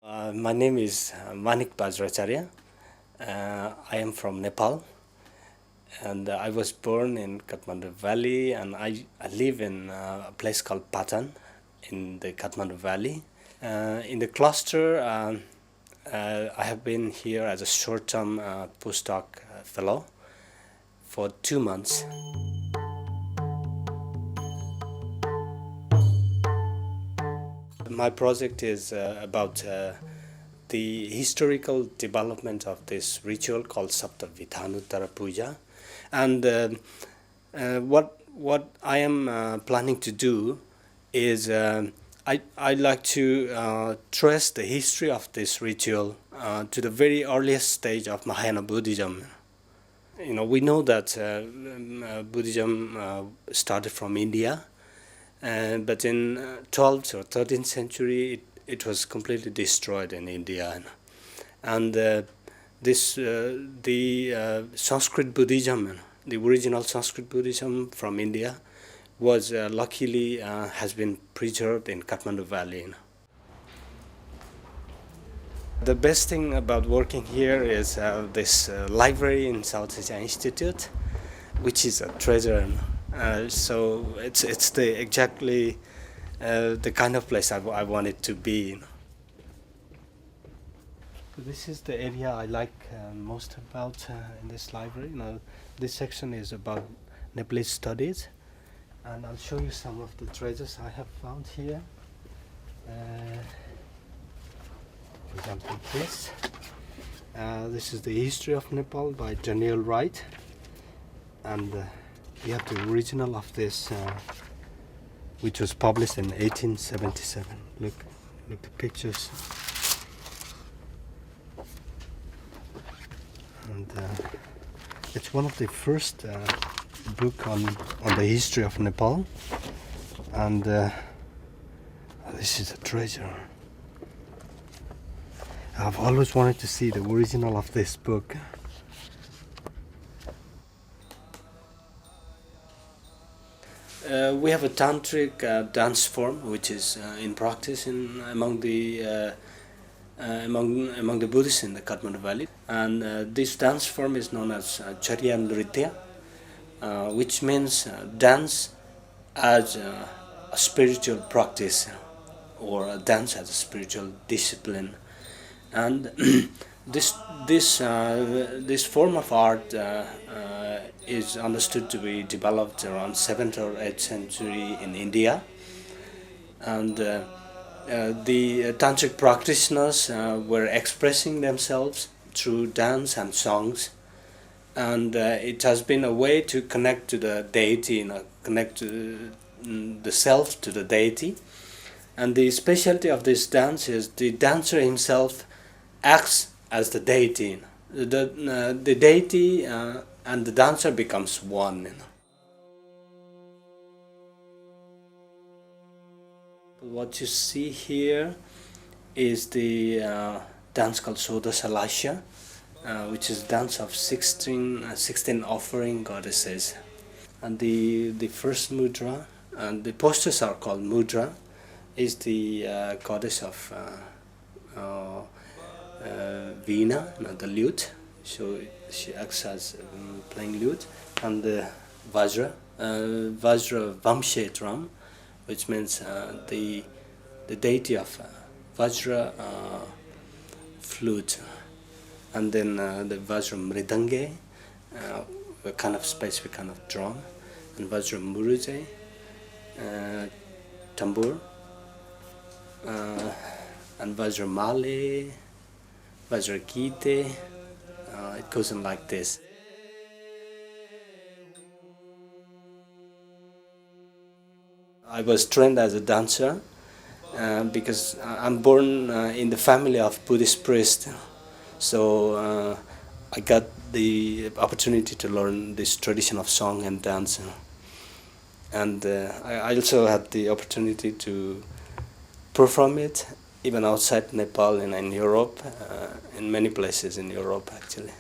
My name is Manik Bajracharya. I am from Nepal, and I was born in Kathmandu Valley, and I live in a place called Patan in the Kathmandu Valley. In the cluster, I have been here as a short-term postdoc fellow for 2 months. My project is about the historical development of this ritual called Saptavidhānuttarapūjā, and what I am planning to do is I like to trace the history of this ritual to the very earliest stage of Mahāyāna Buddhism. You know, we know that Buddhism started from India. But in 12th or 13th century, it was completely destroyed in India, and the Sanskrit Buddhism, the original Sanskrit Buddhism from India, was luckily has been preserved in Kathmandu Valley. The best thing about working here is this library in South Asia Institute, which is a treasure. So it's the exactly the kind of place I want it to be. So this is the area I like most about in this library. This section is about Nepalese studies, and I'll show you some of the treasures I have found here. For example, this is the History of Nepal by Daniel Wright, and we have the original of this, which was published in 1877. Look the pictures. And it's one of the first book on the history of Nepal. And this is a treasure. I've always wanted to see the original of this book. We have a tantric dance form which is in practice among the Buddhists in the Kathmandu Valley, and this dance form is known as Charya Nritya, which means dance as a spiritual practice, or a dance as a spiritual discipline. And this form of art is understood to be developed around 7th or 8th century in India, and the tantric practitioners were expressing themselves through dance and songs, and it has been a way to connect to the deity, connect to the self to the deity. And the specialty of this dance is the dancer himself acts as the deity. The deity and the dancer becomes one. What you see here is the dance called Sodasalasya, which is dance of 16 offering goddesses. And the first mudra, and the postures are called mudra, is the goddess of Veena, the lute. So she acts as playing lute, and the Vajra Vamshetram, which means the deity of Vajra flute, and then the Vajra Mridange, a kind of specific kind of drum, and Vajra Muruje, tambur, and Vajra Male, Vajra Gite. It goes on like this. I was trained as a dancer because I'm born in the family of Buddhist priests, so I got the opportunity to learn this tradition of song and dance, and I also had the opportunity to perform it even outside Nepal and in Europe, in many places in Europe actually.